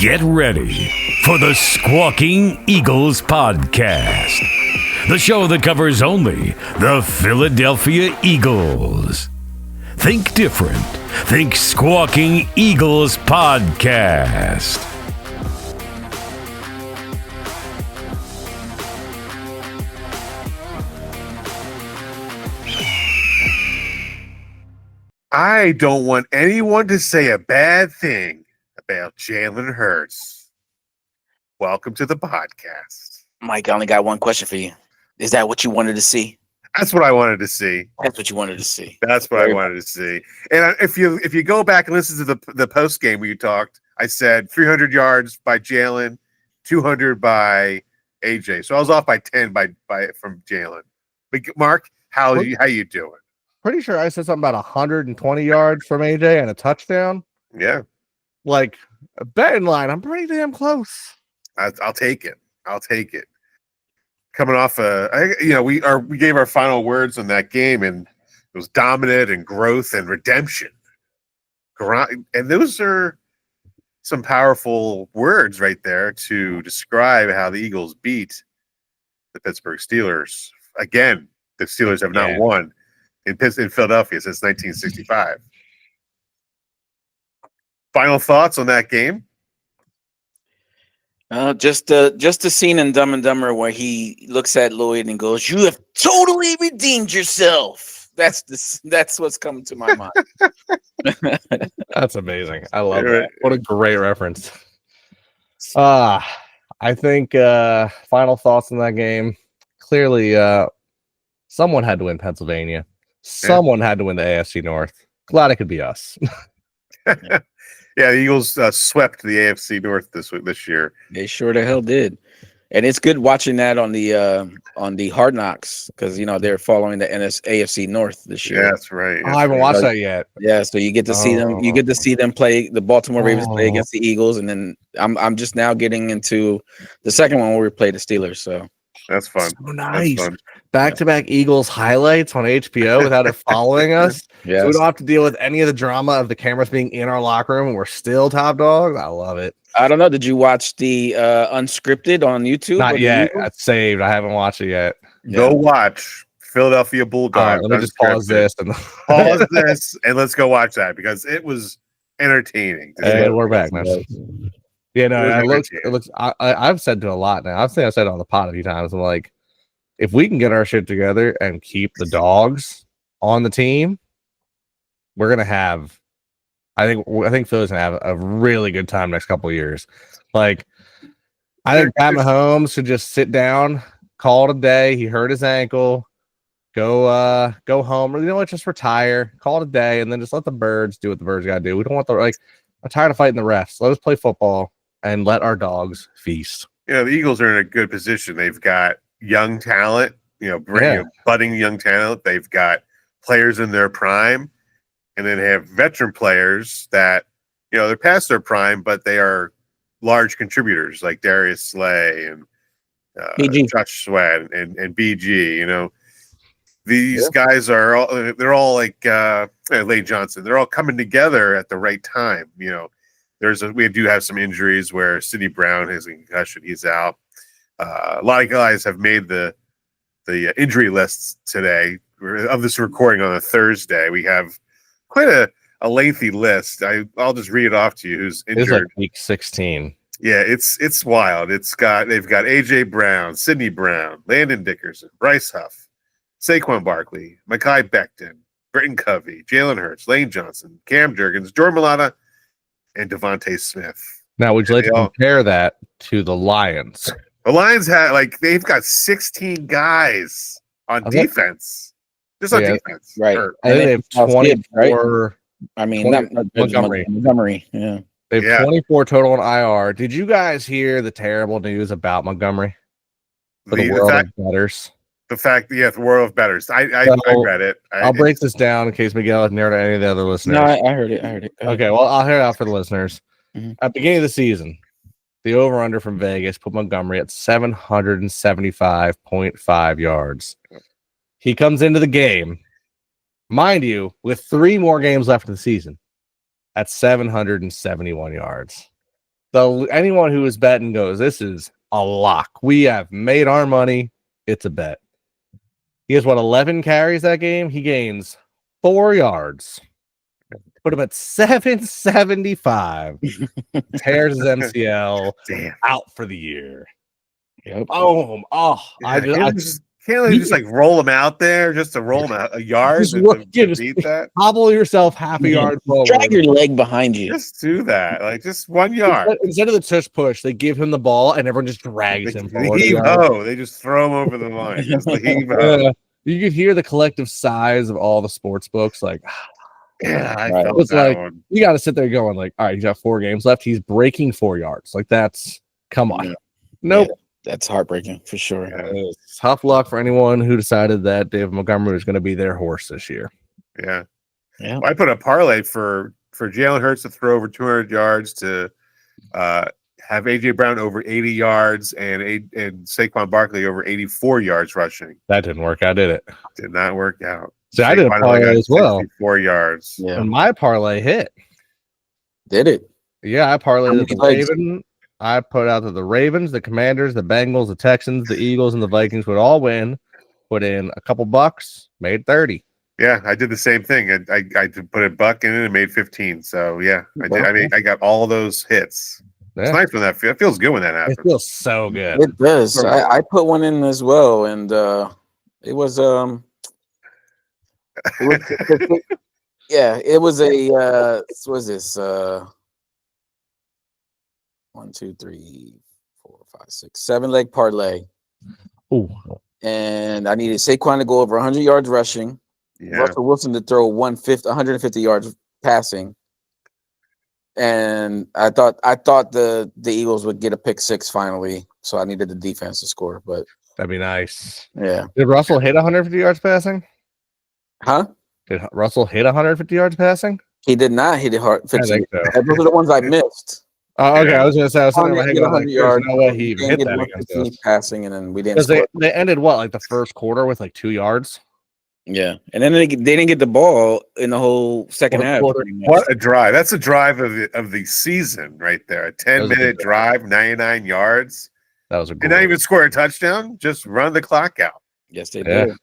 Get ready for the Squawking Eagles Podcast, the show that covers only the Philadelphia Eagles. Think different. Think Squawking Eagles Podcast. I don't want anyone to say a bad thing about Jalen Hurts. Welcome to the podcast. Mike, I only got one question for you. Is that what you wanted to see? That's what I wanted to see. That's what you wanted to see. That's what I wanted to see. And if you go back and listen to the post game we talked, I said 300 yards by Jalen, 200 by AJ. So I was off by 10 from Jalen. But Mark, how you doing? Pretty sure I said something about 120 yards from AJ and a touchdown. Yeah. Like a betting line, I'm pretty damn close. I'll take it. Coming off we gave our final words on that game, and it was dominant and growth and redemption. And those are some powerful words right there to describe how the Eagles beat the Pittsburgh Steelers. Again, the Steelers have not won in Philadelphia since 1965. Final thoughts on that game? Just the scene in Dumb and Dumber where he looks at Lloyd and goes, "You have totally redeemed yourself." That's what's coming to my mind. That's amazing. I love that. What a great reference. I think final thoughts on that game. Clearly, someone had to win Pennsylvania. Someone had to win the AFC North. Glad it could be us. Yeah, the Eagles swept the AFC North this year. They sure the hell did, and it's good watching that on the Hard Knocks because they're following the AFC North this year. Yeah, that's right. I haven't watched that yet. Yeah, so you get to see them. You get to see them play the Baltimore Ravens play against the Eagles, and then I'm just now getting into the second one where we play the Steelers. So that's fun. So nice. Back-to-back Eagles highlights on HBO without it following us. Yeah, so we don't have to deal with any of the drama of the cameras being in our locker room and we're still top dogs. I love it. I don't know. Did you watch the unscripted on YouTube? Not yet. It's saved. I haven't watched it yet. Go watch Philadelphia Bulldogs. Right, let me just pause this and let's go watch that because it was entertaining. And we're back, man. Yeah, no, it looks. I've said it a lot now. I've said it on the pod a few times. I'm like, if we can get our shit together and keep the dogs on the team, we're gonna have. I think Philly's gonna have a really good time next couple of years. Like, I think Pat Mahomes should just sit down, call it a day. He hurt his ankle. Go home, or just retire, call it a day, and then just let the birds do what the birds gotta do. We don't want I'm tired of fighting the refs. Let us play football and let our dogs feast. The Eagles are in a good position. They've got young talent, budding young talent. They've got players in their prime, and then have veteran players that, they're past their prime, but they are large contributors like Darius Slay and Josh Sweat and BG. These guys they're all like Lane Johnson. They're all coming together at the right time. We do have some injuries where Sidney Brown has a concussion. He's out. A lot of guys have made the injury lists today. Of this recording on a Thursday, we have quite a lengthy list. I'll just read it off to you. Who's injured? It's like week 16. Yeah, it's wild. They've got AJ Brown, Sidney Brown, Landon Dickerson, Bryce Huff, Saquon Barkley, Mekhi Becton, Britton Covey, Jalen Hurts, Lane Johnson, Cam Jurgens, Jordan Mailata, and Devontae Smith. Now, would you like to compare that to the Lions? The Lions they've got 16 guys on defense. Just on defense. Right. I think they have 24. Right? I mean, not Montgomery. Yeah. They have 24 total on IR. Did you guys hear the terrible news about Montgomery? For the world of bettors? The world of bettors. I read it. I'll break this down in case Miguel has narrowed any of the other listeners. No, I heard it. Okay, well, I'll hear it out for the listeners. Mm-hmm. At the beginning of the season, the over-under from Vegas put Montgomery at 775.5 yards. He comes into the game, mind you, with 3 more games left in the season at 771 yards. anyone who is betting goes, this is a lock. We have made our money. It's a bet. He has 11 carries that game. He gains 4 yards. Put him at 775. Tears his MCL. Damn. Out for the year. Yep. Oh, yeah, can't they just like roll them out there just to roll them out a yard just to just beat that? hobble yourself half a yard forward. Drag your leg behind you. Just do that, like just 1 yard. Instead of the tush push, they give him the ball and everyone just drags him The forward. heave-ho. They just throw him over the line. Just the heave-ho. You could hear the collective sighs of all the sports books. Like, Yeah, I Right. felt it's that like one. you got to sit there going, like, all right, he's got 4 games left. He's breaking 4 yards. Like, come on. Yeah. Nope. That's heartbreaking for sure. Yeah. It's tough luck for anyone who decided that David Montgomery was going to be their horse this year. Yeah. Yeah. Well, I put a parlay for Jalen Hurts to throw over 200 yards, to have AJ Brown over 80 yards, and Saquon Barkley over 84 yards rushing. That didn't work out, did it? Did not work out. So I did a Saquon only parlay got as well. 64 yards. Yeah. And my parlay hit. Did it? Yeah, I parlayed that the How many legs? Ravens. I put out that the Ravens, the Commanders, the Bengals, the Texans, the Eagles, and the Vikings would all win. Put in a couple bucks, made 30. Yeah, I did the same thing. I put a buck in it and made 15. So yeah, I did. I mean, I got all of those hits. It's Yeah. nice when that feels good when that It happens. feels so good. It does. I put one in as well, and it was yeah, it was a what was this 1, 2, 3, 4, 5, 6, 7-leg parlay, Ooh. and I needed Saquon to go over 100 yards rushing, Yeah, Russell Wilson to throw 150 yards passing, and I thought the Eagles would get a pick 6 finally, so I needed the defense to score. But That'd be nice. yeah, Did Russell hit 150 yards passing? huh? Did Russell hit 150 yards passing? He did not hit it hard. I think so. Those are the ones I missed. Oh, okay. I was going to say, I was thinking in my head, Hit going, 100 like, yards. there's no way he We even didn't hit get that against 115 us. passing, and then we didn't Because score. they ended what, like the first quarter with like 2 yards? Yeah, and then they didn't get the ball in the whole second half. Quarter. pretty much. what a drive! That's a drive of the season right there. A That was a 10-minute good drive, 99 yards, That was a and good not even score a touchdown. Just run the clock out. Yes, they Yeah. did.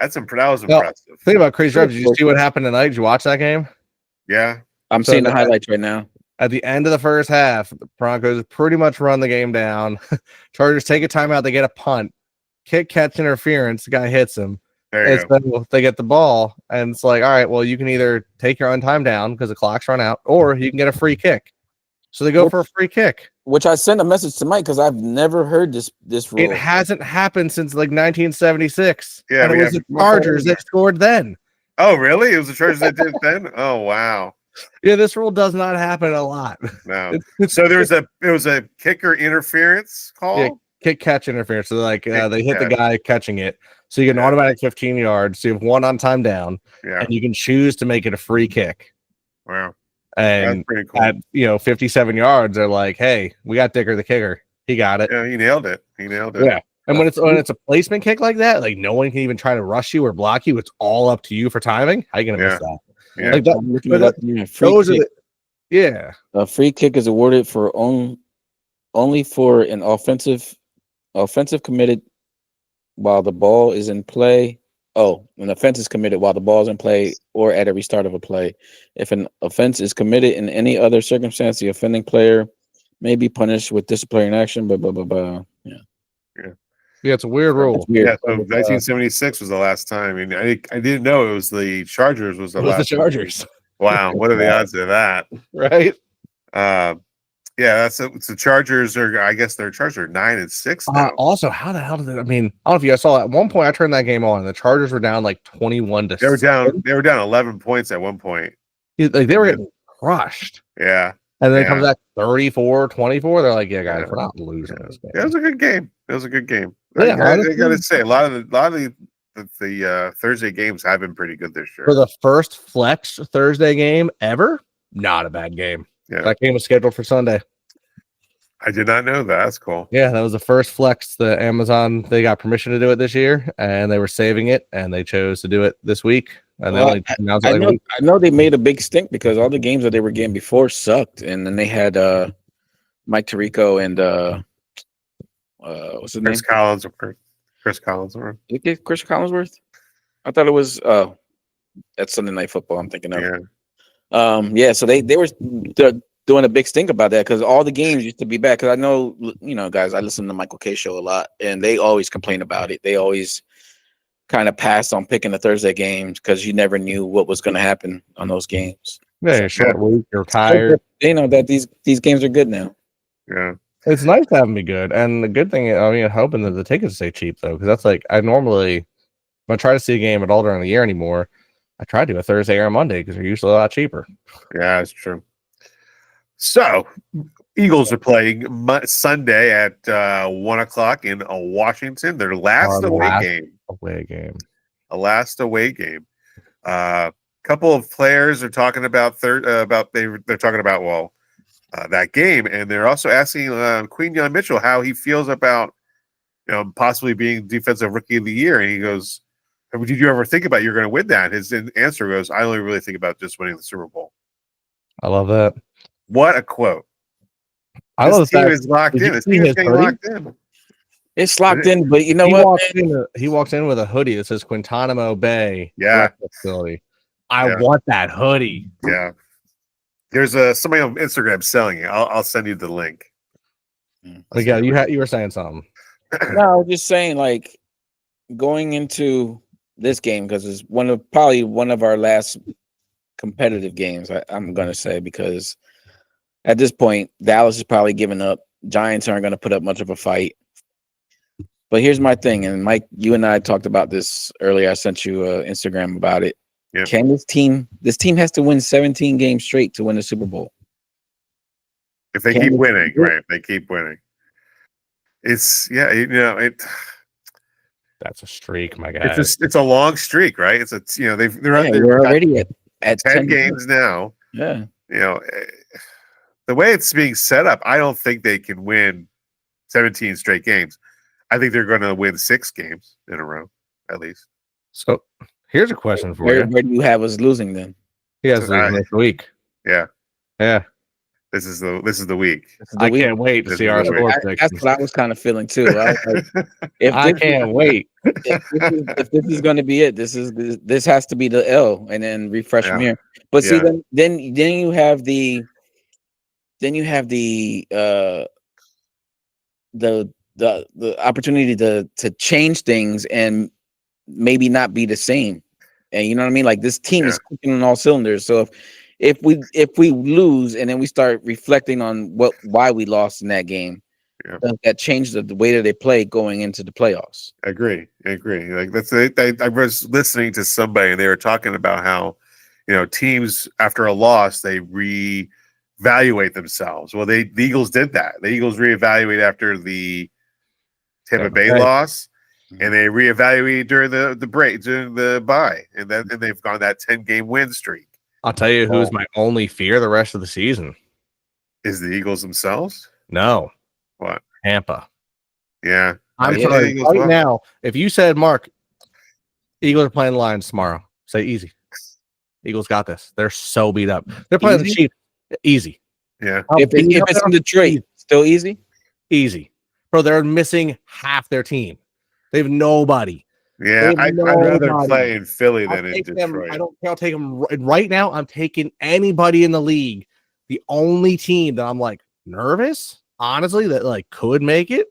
That was Well, impressive. Think about crazy drive. Did you see what happened tonight? Did you watch that game? Yeah, I'm So seeing the that- highlights right now. At the end of the first half, the Broncos pretty much run the game down. Chargers take a timeout. They get a punt. Kick, catch, interference. The guy hits him. there you And go. so they get the ball. And it's like, all right, well, you can either take your own time down because the clock's run out, or you can get a free kick. So they go for a free kick. Which I sent a message to Mike because I've never heard this rule. It hasn't happened since like 1976. Yeah, and we it was have- the Chargers that scored then. Oh, really? It was the Chargers that did it then? Oh, wow. Yeah, this rule does not happen a lot. No. So there was a kicker interference call. Yeah, kick catch interference. So like Kick they hit the catch. guy catching it. So you get an Yeah. automatic 15 yards. So you have one on time down, Yeah. and you can choose to make it a free kick. Wow. That's And pretty cool. at 57 yards, they're like, hey, we got Dicker the kicker. He got it. Yeah, he nailed it. Yeah. And when it's a placement kick like that, like no one can even try to rush you or block you. It's all up to you for timing. How you gonna miss that? Yeah. Like that, I'm looking but it up here. Free those are kick. yeah. A free kick is awarded for only for an offensive committed while the ball is in play. Oh, an offense is committed while the ball is in play or at a restart of a play. If an offense is committed in any other circumstance, the offending player may be punished with disciplinary action. Blah blah blah blah. Yeah. Yeah, it's a weird rule. It's weird. Yeah, so 1976 was the last time. I mean, I didn't know it was the Chargers was the It was the last. Chargers, Wow, what are the odds of that? right? Yeah, it's the Chargers are. I guess their Chargers are 9-6 now. Also, how the hell did it? I mean, I don't know if you guys saw at one point I turned that game on. And the Chargers were down like 21 to. They were 7. down. They were down 11 points at one point. Like they were getting crushed. Yeah, And then it Yeah. comes back 34-24. They're like, yeah, guys, we're not losing this game. it was a good game. It was a good game. Yeah, I honestly. got to say, a lot of the Thursday games have been pretty good this year. For the first flex Thursday game ever, not a bad game. Yeah. That game was scheduled for Sunday. I did not know that. That's cool. Yeah, that was the first flex. The Amazon, they got permission to do it this year, and they were saving it, and they chose to do it this week. And they Well, only announced it I like a know. week. I know they made a big stink because all the games that they were getting before sucked, and then they had Mike Tirico and what's his name? Chris Collinsworth. Did it get Chris Collinsworth? I thought it was that's Sunday Night Football. I'm thinking of. Yeah. So they were doing a big stink about that because all the games used to be back. Because I know, guys, I listen to the Michael K show a lot, and they always complain about it. They always kind of passed on picking the Thursday games because you never knew what was going to happen on those games. Yeah, short week, you're tired. They know that these games are good now. Yeah. It's nice to have them be good. And the good thing, I mean, hoping that the tickets stay cheap, though, because that's like, I normally, when I try to see a game at all during the year anymore, I try to do a Thursday or a Monday because they're usually a lot cheaper. Yeah, that's true. So, Eagles are playing Sunday at 1:00 in Washington. Their last away game. A last away game. Couple of players are talking about they're talking about that game, and they're also asking Quinyon Mitchell how he feels about possibly being defensive rookie of the year, and he goes, "Did you ever think about you're going to win that?" His answer goes, "I only really think about just winning the Super Bowl." I love that. What a quote! I love the team is locked in. This team is getting locked in. It's locked in, but you know what? He walks in with a hoodie that says Guantanamo Bay. Yeah. Facility. I want that hoodie. Yeah. There's somebody on Instagram selling it. I'll send you the link. Miguel, you were saying something. No, I was just saying, like, going into this game, because it's probably one of our last competitive games, I'm going to say, because at this point, Dallas is probably giving up. Giants aren't going to put up much of a fight. But here's my thing, and Mike, you and I talked about this earlier. I sent you an Instagram about it. Yep. Can this team has to win 17 games straight to win the Super Bowl? If they keep winning, right? If they keep winning. It's that's a streak, my guy. It's a long streak, right? They're already at 10 games now. Yeah. The way it's being set up, I don't think they can win 17 straight games. I think they're going to win 6 games in a row, at least. So here's a question for you. Where do you have us losing then? He has next week. Yeah. Yeah. This is the week. I can't wait to see our sports predictions. That's what I was kind of feeling too. I can't wait. If this is going to be it, this has to be the L, and then refresh from here. But see, then you have the opportunity to change things and maybe not be the same. And you know what I mean? Like, this team is clicking on all cylinders. So if we lose and then we start reflecting on why we lost in that game, that changed the way that they play going into the playoffs. I agree. Like, that's I was listening to somebody and they were talking about how teams after a loss they reevaluate themselves. Well, the Eagles did that. The Eagles reevaluate after the Tampa Bay loss, and they reevaluate during the break, during the bye, and they've gone that 10-game win streak. I'll tell you who's my only fear the rest of the season. Is the Eagles themselves? No. What? Tampa. Yeah. I'm sorry. Right now, if you said, Mark, Eagles are playing the Lions tomorrow, say easy. Eagles got this. They're so beat up. They're playing the Chiefs. Easy. Yeah. If it's in Detroit, still easy? Easy. Bro, they're missing half their team. They have nobody. Yeah, I'd rather play in Philly than in Detroit. I'll take them right now. I'm taking anybody in the league. The only team that I'm like nervous, honestly, that like could make it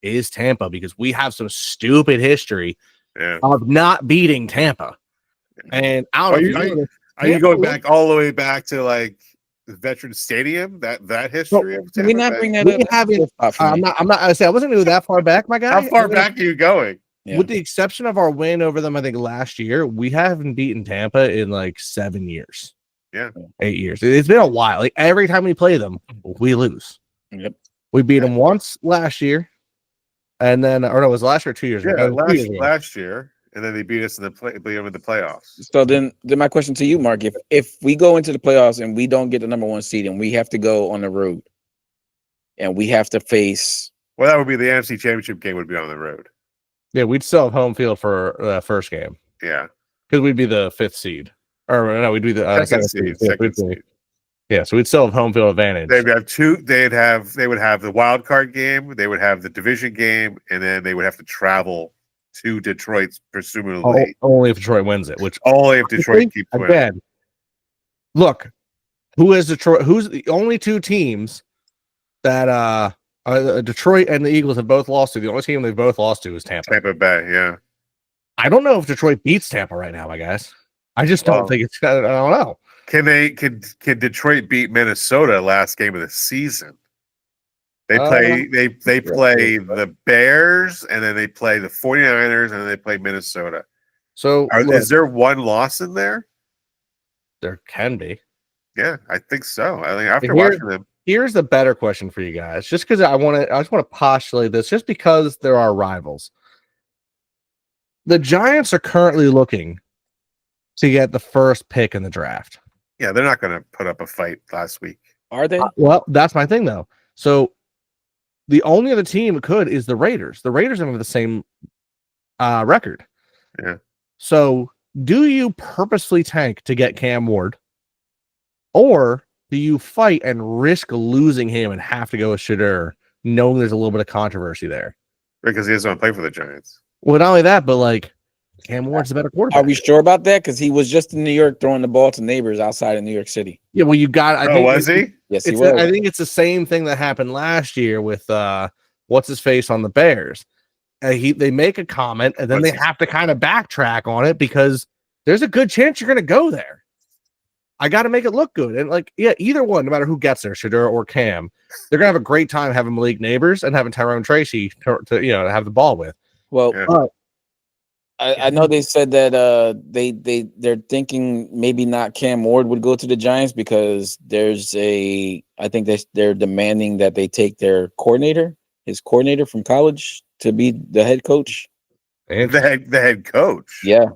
is Tampa, because we have some stupid history of not beating Tampa. And are you going back all the way back to like the Veterans Stadium? That history of Tampa? We not bring that up. I'm not. I wasn't going to go that far back, my guy. How far back are you going? Yeah. With the exception of our win over them, I think last year, we haven't beaten Tampa in like 7 years. Yeah. 8 years. It's been a while. Like, every time we play them, we lose. Yep. We beat them once last year. And then, or no, it was last year or 2 years ago? Last year. And then they beat us in the playoffs. So then my question to you, Mark, if we go into the playoffs and we don't get the number 1 seed and we have to go on the road and we have to face. Well, that would be the NFC Championship game would be on the road. Yeah, we'd still have home field for the first game. Yeah. Because we'd be the 5th seed. Or no, we'd be the second seed. Yeah, so we'd still have home field advantage. They'd have two. They would have the wild card game. They would have the division game, and then they would have to travel to Detroit, presumably. Only if Detroit wins it. Which only if Detroit keeps winning. Again, look, who is Detroit? Who's the only two teams that Detroit and the Eagles have both lost to? The only team they've both lost to is Tampa. Tampa Bay, yeah. I don't know if Detroit beats Tampa right now, I guess. I just don't think it's. I don't know. Can Detroit beat Minnesota last game of the season? They play the Bears, and then they play the 49ers, and then they play Minnesota. So is there one loss in there? There can be. Yeah, I think so. I think after watching them. Here's the better question for you guys. Just because I just want to postulate this, just because there are rivals. The Giants are currently looking to get the first pick in the draft. Yeah, they're not going to put up a fight last week. Are they? Well, that's my thing, though. So the only other team that could is the Raiders. The Raiders have the same record. Yeah. So do you purposely tank to get Cam Ward, or do you fight and risk losing him and have to go with Shedeur, knowing there's a little bit of controversy there? Because he doesn't want to play for the Giants. Well, not only that, but like Cam Ward's a better quarterback. Are we sure about that? Because he was just in New York throwing the ball to neighbors outside of New York City. Yeah, well, you got. Was he? Yes, he was. I think it's the same thing that happened last year with what's his face on the Bears. They make a comment and then they have to kind of backtrack on it because there's a good chance you're going to go there. I got to make it look good. And like, yeah, either one, no matter who gets there, Shedeur or Cam, they're going to have a great time having Malik Neighbors and having Tyrone Tracy to have the ball with. Well, I know they said that they're thinking maybe not Cam Ward would go to the Giants because I think they're demanding that they take his coordinator from college to be the head coach. And the head coach. Yeah.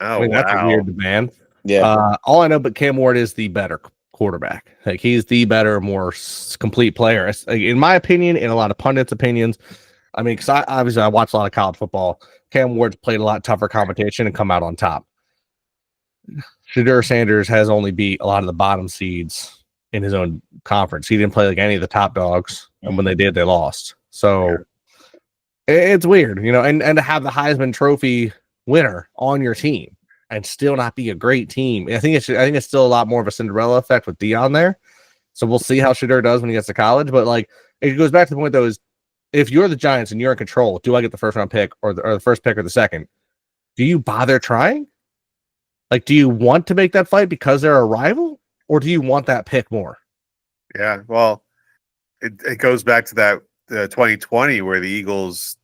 Oh, that's a weird demand. Yeah. All I know, but Cam Ward is the better quarterback. Like he's the better, more complete player, in my opinion, in a lot of pundits' opinions. I mean, because I watch a lot of college football. Cam Ward's played a lot tougher competition and come out on top. Shedeur Sanders has only beat a lot of the bottom seeds in his own conference. He didn't play like any of the top dogs, and when they did, they lost. So it's weird, and to have the Heisman Trophy winner on your team and still not be a great team. I think it's still a lot more of a Cinderella effect with Dion there. So we'll see how Shedeur does when he gets to college. But like, it goes back to the point though, is if you're the Giants and you're in control, do I get the first round pick or the first pick or the second? Do you bother trying? Like, do you want to make that fight because they're a rival, or do you want that pick more? Yeah, well, it goes back to that 2020 where the Eagles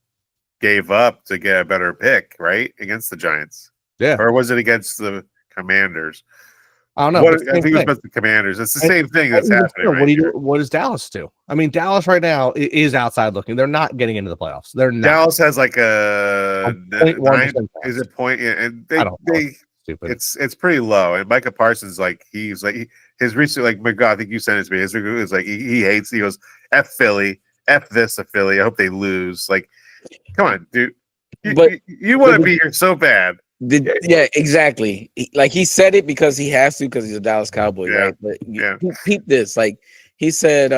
gave up to get a better pick, right, against the Giants. Yeah, or was it against the Commanders? I don't know. I think it was about the Commanders. It's the same thing that's happening. What does Dallas do? I mean, Dallas right now is outside looking. They're not getting into the playoffs. They're not. Dallas has like a 9. Is it point? And it's pretty low. And Micah Parsons, his recent, like Miguel, I think you sent it to me. His review is like he hates. He goes, "F Philly, F this a Philly. I hope they lose." Like, come on, dude. You want to be here so bad. Yeah, exactly. Like he said it because he has to because he's a Dallas Cowboy, right? But peep this. Like he said,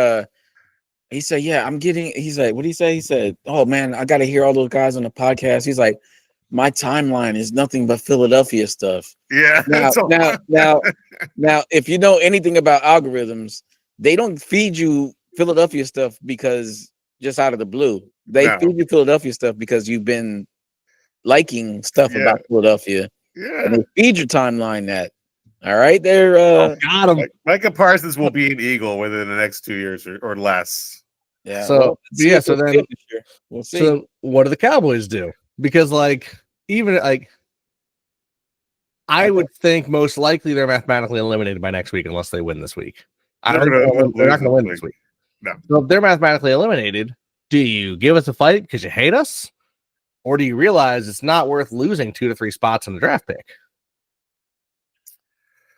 yeah, I'm getting. He's like, what did he say? He said, "Oh man, I got to hear all those guys on the podcast." He's like, "My timeline is nothing but Philadelphia stuff." Yeah. Now, if you know anything about algorithms, they don't feed you Philadelphia stuff because just out of the blue. They feed you Philadelphia stuff because you've been liking stuff about Philadelphia. Yeah. And they feed your timeline that. All right. They're got him. Micah Parsons will be an Eagle within the next 2 years or less. Yeah. So then we'll see. So what do the Cowboys do? Because I would think most likely they're mathematically eliminated by next week unless they win this week. They're not going to win this week. No. So if they're mathematically eliminated, do you give us a fight because you hate us? Or do you realize it's not worth losing 2 to 3 spots in the draft pick?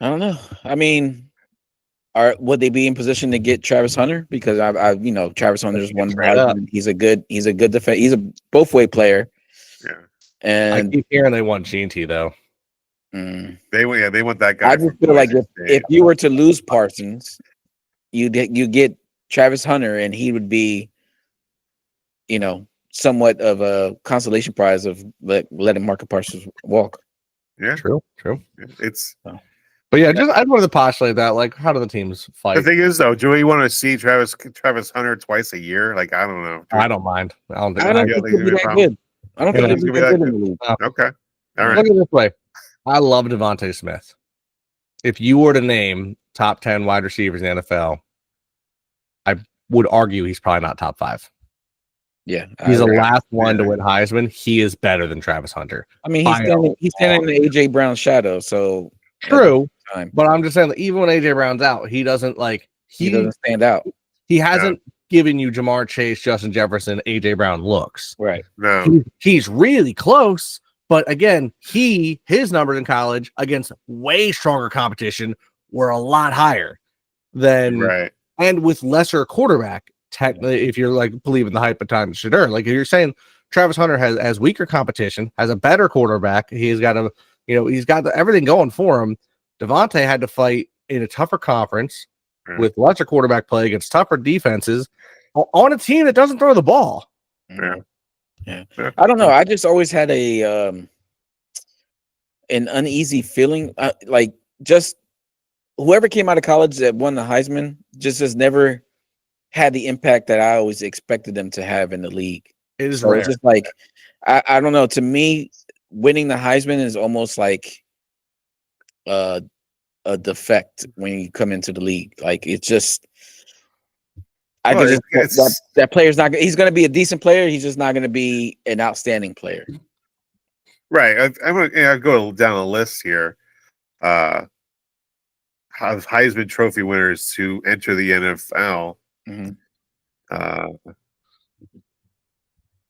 I don't know. I mean, would they be in position to get Travis Hunter? Because Travis Hunter's one. He's a good defense. He's a both way player. Yeah. And I keep hearing they want G&T though. They want that guy. I just feel like if you were to lose Parsons, you get Travis Hunter, and he would be, somewhat of a consolation prize of letting Marcus Parsons walk. Yeah, true. But yeah, I'd want to postulate that. Like, how do the teams fight? The thing is, though, do we want to see Travis Hunter twice a year? Like, I don't know. I don't mind. I don't think it'd be that good. I don't think it'd be that good in the league. Okay, all right. Look at it this way. I love Devontae Smith. If you were to name top 10 wide receivers in the NFL, I would argue he's probably not top 5. Yeah, he's the last one to win Heisman. He is better than Travis Hunter. I mean, he's standing in the AJ Brown shadow. So true, but I'm just saying that even when AJ Brown's out, he doesn't he doesn't stand out. He hasn't given you Jamar Chase, Justin Jefferson, AJ Brown looks. Right. No, he's really close. But again, his numbers in college against way stronger competition were a lot higher than and with lesser quarterback. Technically, if you're believing the hype of Tom Shedeur, if you're saying Travis Hunter has weaker competition, has a better quarterback, he's got everything going for him. Devontae had to fight in a tougher conference with lesser quarterback play against tougher defenses on a team that doesn't throw the ball. Yeah. I don't know. I just always had an uneasy feeling. Just whoever came out of college that won the Heisman just has never had the impact that I always expected them to have in the league. It is rare. It's just I don't know. To me, winning the Heisman is almost like a defect when you come into the league. It's just. That player's not. He's going to be a decent player. He's just not going to be an outstanding player. Right. I'm going to go down a list here. Of Heisman Trophy winners to enter the NFL. Mm-hmm.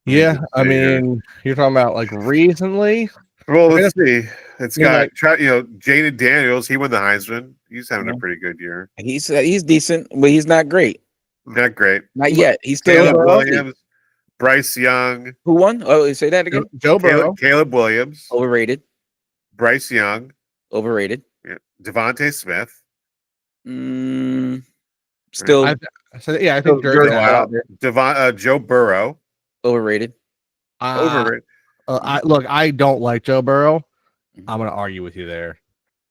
Yeah, I mean, you're talking about recently. Well, let's see. It's got Jaden Daniels. He won the Heisman. He's having a pretty good year. He's decent, but he's not great. Not great. Not yet. He's still Caleb Williams, Bryce Young. Who won? Oh, say that again. Joe Burrow. Caleb Williams. Overrated. Bryce Young. Overrated. Yeah. Devontae Smith. Still. I think Joe Burrow. Overrated. Overrated. I don't like Joe Burrow. I'm going to argue with you there.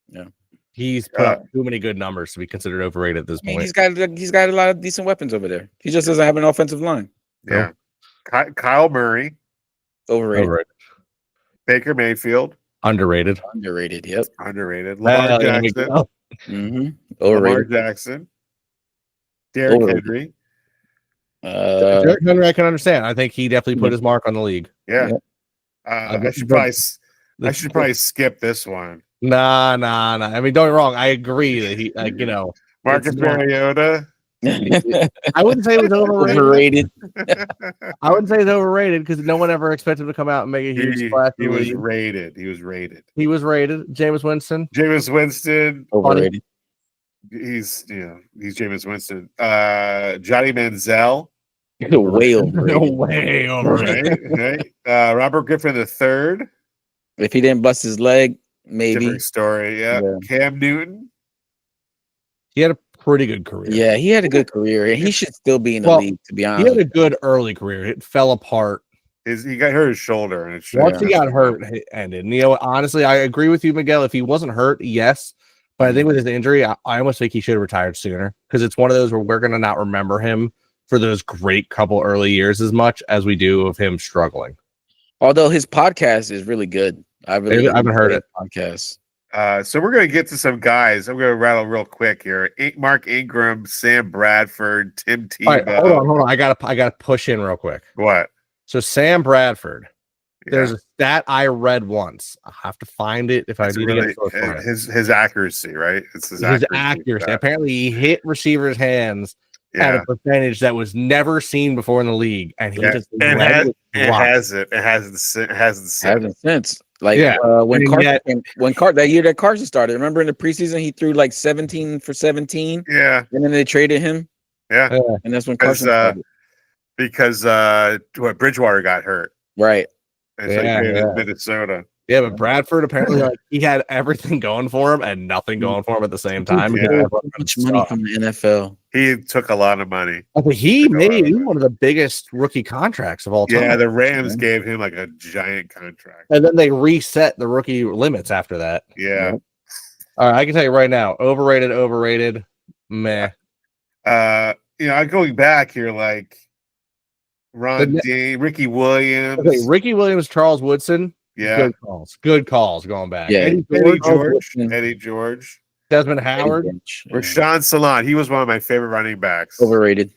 Yeah. He's put up too many good numbers to be considered overrated at this point. He's got a lot of decent weapons over there. He just doesn't have an offensive line. Yeah. Kyle Murray. Overrated. Baker Mayfield. Underrated. Yep. Underrated. Lamar Jackson. Mm-hmm. Lamar Jackson. Derrick Henry. Derrick Henry, I can understand. I think he definitely put his mark on the league. Yeah. I should probably skip this one. Nah. I mean, don't get me wrong. I agree that he, Marcus Mariota. I wouldn't say it was overrated. I wouldn't say it's overrated because no one ever expected him to come out and make a huge splash. He was rated. He was rated. Jameis Winston. Overrated. He's Jameis Winston. Johnny Manziel. Way overrated. Way overrated. Right? Robert Griffin III. If he didn't bust his leg, maybe. Different story. Yeah. Cam Newton. He had a pretty good career. Yeah, he had a good career. He should still be in the league, to be honest. He had a good early career. It fell apart. He got hurt his shoulder. And once he got hurt, it ended. And, honestly, I agree with you, Miguel. If he wasn't hurt, yes. But I think with his injury, I almost think he should have retired sooner because it's one of those where we're going to not remember him for those great couple early years as much as we do of him struggling. Although his podcast is really good. I haven't heard it. Podcast. So we're going to get to some guys. I'm going to rattle real quick here. Mark Ingram, Sam Bradford, Tim Tebow. Right, hold on. I gotta push in real quick. What? So Sam Bradford. There's a stat I read once. I have to find it if I need to get his accuracy, right? It's his accuracy. Apparently, he hit receivers' hands at a percentage that was never seen before in the league, and he just hasn't since. When that year that Carson started, remember in the preseason he threw 17 for 17. Yeah, and then they traded him. Yeah, and that's when Carson started. Because Bridgewater got hurt, right? And so he traded Minnesota. Yeah, but Bradford apparently he had everything going for him and nothing going for him at the same time. Yeah. Much money from the NFL. He took a lot of money. He made one of the biggest rookie contracts of all time. Yeah, the Rams gave him like a giant contract. And then they reset the rookie limits after that. Yeah. All right, I can tell you right now, overrated, meh. Going back here, like Ron Dean, Ricky Williams. Okay, Ricky Williams, Charles Woodson. Yeah. Good calls going back. Yeah. Eddie George. Desmond Howard. Rashawn Salant. He was one of my favorite running backs. Overrated.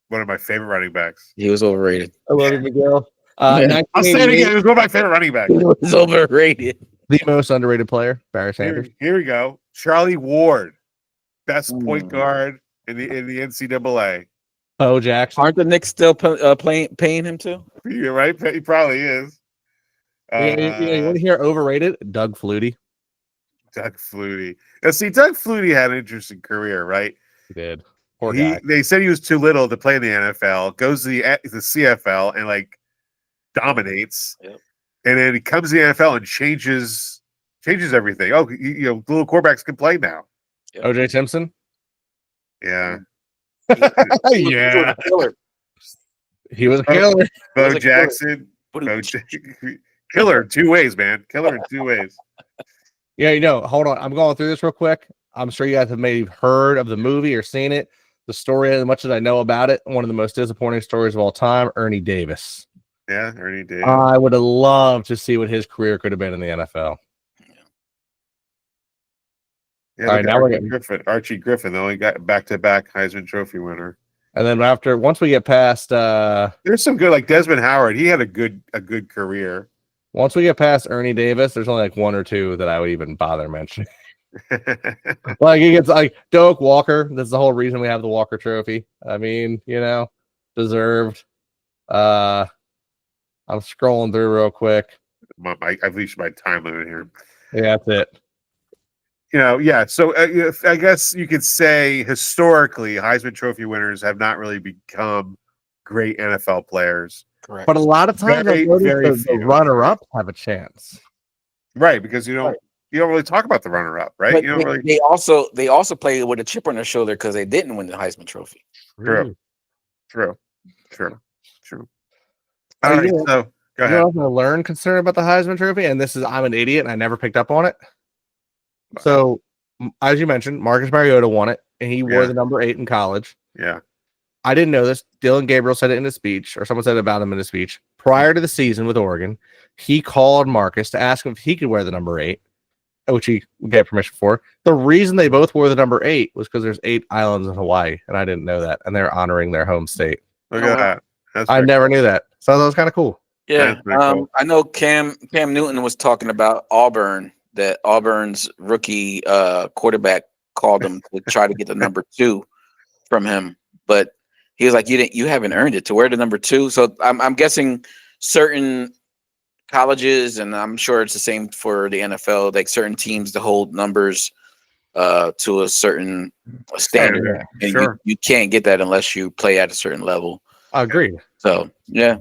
One of my favorite running backs. He was overrated. I love you, Miguel. I'll say it again. He was one of my favorite running backs. He was overrated. The most underrated player, Barry Sanders. Here we go. Charlie Ward, best point guard in the NCAA. Bo Jackson. Aren't the Knicks still paying him too? You're right. He probably is. You want to hear overrated? Doug Flutie. Doug Flutie. Now, see, Doug Flutie had an interesting career, right? He did. Poor guy. They said he was too little to play in the NFL. Goes to the CFL and like dominates. Yep. And then he comes to the NFL and changes everything. Oh, little quarterbacks can play now. Yep. OJ Simpson. Yeah. Yeah. He was a killer. Bo Jackson. Killer in 2 ways, man. Killer in 2 ways. Yeah, hold on. I'm going through this real quick. I'm sure you guys have maybe heard of the movie or seen it. The story, as much as I know about it, one of the most disappointing stories of all time, Ernie Davis. Yeah, Ernie Davis. I would have loved to see what his career could have been in the NFL. Yeah, all right, now we're getting Archie Griffin, though. He got back-to-back Heisman Trophy winner. And then once we get past there's some good, like Desmond Howard. He had a good career. Once we get past Ernie Davis, there's only like one or two that I would even bother mentioning. Like he gets like Doak Walker. That's the whole reason we have the Walker Trophy. I mean, deserved. I'm scrolling through real quick. I've reached my time limit here. Yeah, that's it. So I guess you could say historically, Heisman Trophy winners have not really become great NFL players. Correct. But a lot of times, the runner-up have a chance, right? Because you don't really talk about the runner-up, right? But you don't really. They also play with a chip on their shoulder because they didn't win the Heisman Trophy. True. All right, so go ahead. I learned concern about the Heisman Trophy, and I'm an idiot, and I never picked up on it. So, as you mentioned, Marcus Mariota won it, and he wore the number 8 in college. Yeah. I didn't know this. Dylan Gabriel said it in his speech, or someone said it about him in his speech. Prior to the season with Oregon, he called Marcus to ask him if he could wear the number 8, which he gave permission for. The reason they both wore the number 8 was because there's 8 islands in Hawaii, and I didn't know that, and they're honoring their home state. Look at that. I never knew that. So that was kind of cool. Yeah. Cool. I know Cam Newton was talking about Auburn, that Auburn's rookie quarterback called him to try to get the number 2 from him, but he was like, you haven't earned it to wear the number 2. So I'm guessing certain colleges, and I'm sure it's the same for the NFL, like certain teams to hold numbers to a certain standard. And sure. You can't get that unless you play at a certain level. I agree. So I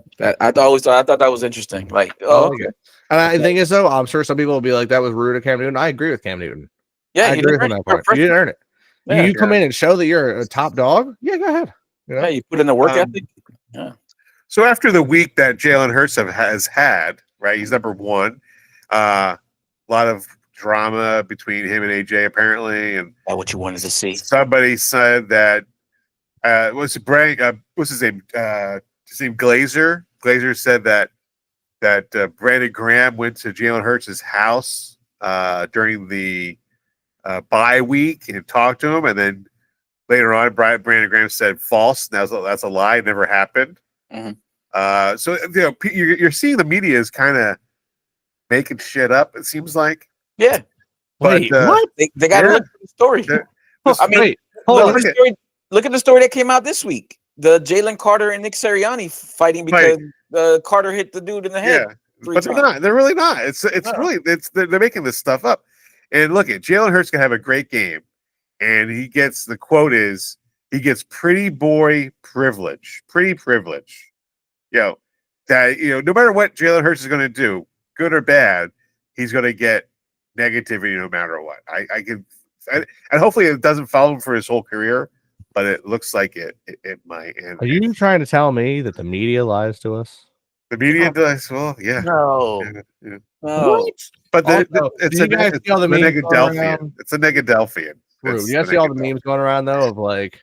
thought that was interesting. Like, okay. And I think is though, I'm sure some people will be like, that was rude of Cam Newton. I agree with Cam Newton. Yeah, I agree with him on that point. You didn't earn it. Yeah, you come in and show that you're a top dog. Yeah, go ahead. Yeah, you put in the work ethic. Yeah. So after the week that Jalen Hurts has had, right? He's number 1. A lot of drama between him and AJ apparently, and that's what you wanted to see. Somebody said that what's his name? His name Glazer. Glazer said that Brandon Graham went to Jalen Hurts' house during the bye week and talked to him, and then later on, Brandon Graham said false. That's a lie. It never happened. Mm-hmm. So you're seeing the media is kind of making shit up. It seems like. Yeah. But what? They got to look at the story. Look at the story that came out this week. The Jalen Carter and Nick Sirianni fighting because Carter hit the dude in the head. Yeah, but they're not. They're really not. They're making this stuff up. And look, Jalen Hurts can have a great game. And he gets, the quote is, he gets pretty boy privilege. Pretty privilege. No matter what Jalen Hurts is going to do, good or bad, he's going to get negativity no matter what. And hopefully it doesn't follow him for his whole career, but it looks like it might. And are you trying to tell me that the media lies to us? the media does well, yeah. No. Yeah. No. What? But It's a Negadelphian. It's a Negadelphian. True. You guys see all the memes going around though of like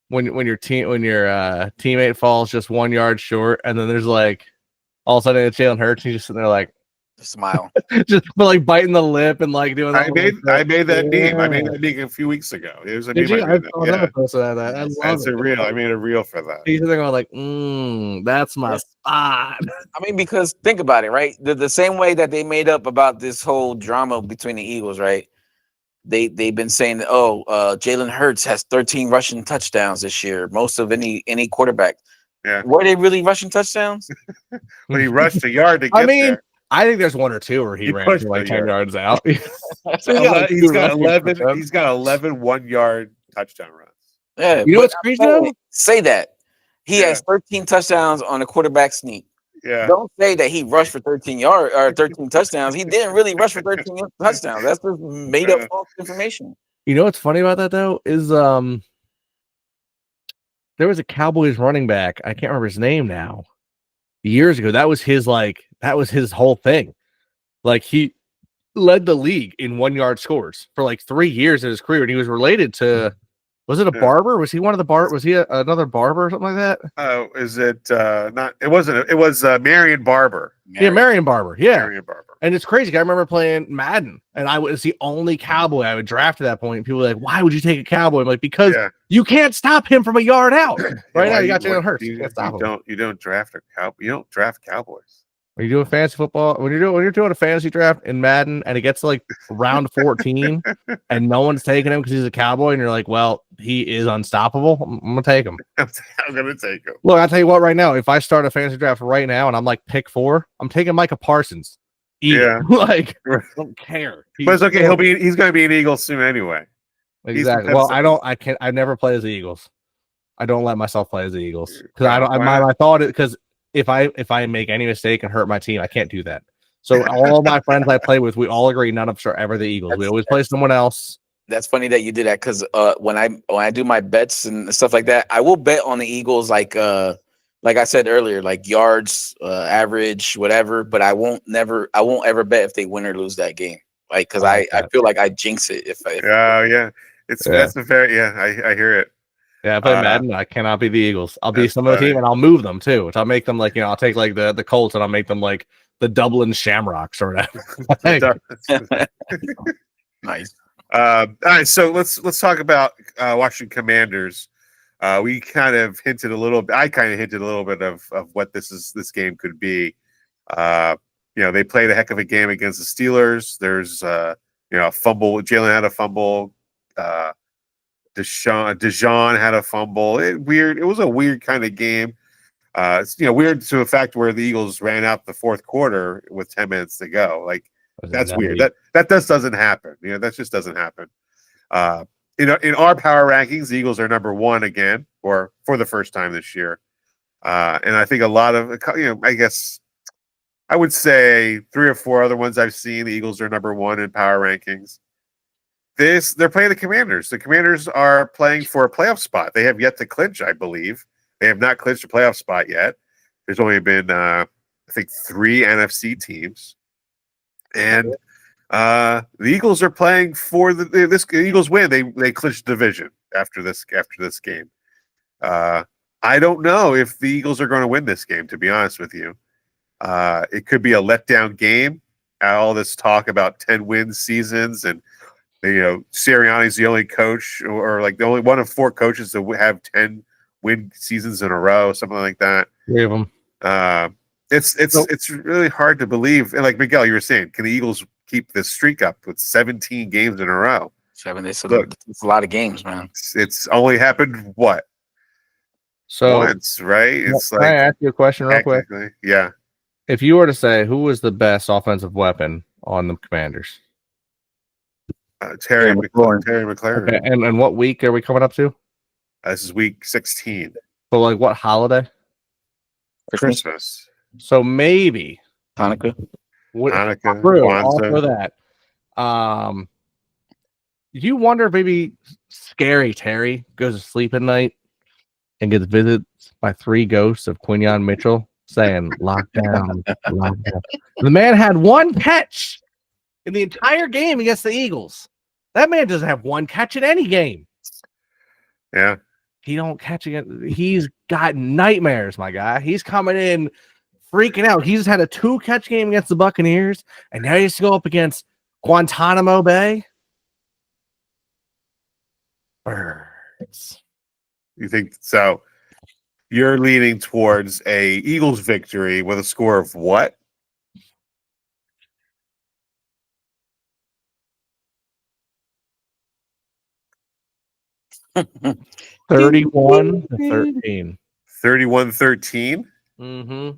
when your teammate falls just 1 yard short, and then there's like all of a sudden it's Jalen Hurts, he's just sitting there like smile, just like biting the lip and like doing. I made that meme. I made that meme a few weeks ago. It was a meme. I made real. I made a reel for that. He's there going like, that's my spot. I mean, because think about it, right? The same way that they made up about this whole drama between the Eagles, right? They've been saying that Jalen Hurts has 13 rushing touchdowns this year, most of any quarterback. Yeah. Were they really rushing touchdowns? But he rushed a yard to get there. I think there's one or two where he ran like 10 yards out. So he's got 11. He's got 11 1-yard touchdown runs. Yeah, you know what's crazy though? Say that he has 13 touchdowns on a quarterback sneak. Yeah. Don't say that he rushed for 13 yards or 13 touchdowns. He didn't really rush for 13 touchdowns. That's just made up false information. You know what's funny about that though is there was a Cowboys running back. I can't remember his name now. Years ago, that was his whole thing. Like he led the league in 1 yard scores for like 3 years in his career, and he was related to. Was it a barber? Was he one of the Was he another barber or something like that? Oh, is it not? It wasn't. It was Marion Barber. Marion Barber. Yeah, Marion Barber. And it's crazy. I remember playing Madden, and I was the only Cowboy I would draft at that point. People were like, "Why would you take a Cowboy?" I'm like, "Because you can't stop him from a yard out." Right now, you got Jalen Hurts. You don't draft a Cowboy. You don't draft Cowboys. When you do a fantasy football, when you're doing a fantasy draft in Madden, and it gets to like round 14, and no one's taking him because he's a Cowboy, and you're like, "Well, he is unstoppable. I'm gonna take him." I'm gonna take him. Look, I'll tell you what. Right now, if I start a fantasy draft right now, and I'm like pick 4, I'm taking Micah Parsons. Yeah, like I don't care. But it's okay. He's going to be an Eagle soon anyway. Exactly. Well, I never play as the Eagles. I don't let myself play as the Eagles because I don't. My thought is because if I make any mistake and hurt my team, I can't do that. So all my friends I play with, we all agree none of us are ever the Eagles. We always play someone else. That's funny that you did that because when I do my bets and stuff like that, I will bet on the Eagles like I said earlier, like yards, average, whatever. But I won't ever bet if they win or lose that game. Like because I feel like I jinx it if that's a fair I hear it. Yeah, I play Madden. I cannot be the Eagles. I'll be some of the team, and I'll move them too. Which I'll make them like I'll take like the Colts, and I'll make them like the Dublin Shamrocks or whatever. Nice. All right, so let's talk about Washington Commanders. We kind of hinted a little bit. I kind of hinted a little bit of what this game could be. They played a heck of a game against the Steelers. There's a fumble. Jalen had a fumble. Deshaun had a fumble. It was a weird kind of game. It's weird to the fact where the Eagles ran out the fourth quarter with 10 minutes to go. Like that's weird. That just doesn't happen. That just doesn't happen. In our power rankings, the Eagles are number 1 again, or for the first time this year. And I think a lot of I guess I would say 3 or 4 other ones I've seen. The Eagles are number 1 in power rankings. They're playing the Commanders. The Commanders are playing for a playoff spot. They have yet to clinch, I believe. They have not clinched a playoff spot yet. There's only been, I think, 3 NFC teams, and the Eagles are playing for the Eagles win. They clinched the division after this game. I don't know if the Eagles are going to win this game. To be honest with you, it could be a letdown game. All this talk about 10-win seasons and. Sirianni's the only coach or like the only one of 4 coaches that have 10-win seasons in a row, something like that. 3 of them. It's really hard to believe. And like Miguel, you were saying, can the Eagles keep this streak up with 17 games in a row? 7. It's a lot of games, man. It's only happened what? So once, right? It's can I ask you a question real quick? Yeah. If you were to say who was the best offensive weapon on the Commanders? Terry McLaurin. Okay. And what week are we coming up to? This is week 16. So like what holiday? Christmas. So maybe Hanukkah. Hanukkah, True, Kwanzaa. also that. You wonder if maybe Scary Terry goes to sleep at night and gets visited by 3 ghosts of Quinyon Mitchell saying, lockdown, lockdown. The man had 1 catch in the entire game against the Eagles. That man doesn't have 1 catch in any game. Yeah. He don't catch it. He's got nightmares, my guy. He's coming in freaking out. He's had a 2-catch game against the Buccaneers, and now he has to go up against Guantanamo Bay. Birds. You think so? You're leaning towards a Eagles victory with a score of what? $31-13. 31-13? Mm-hmm.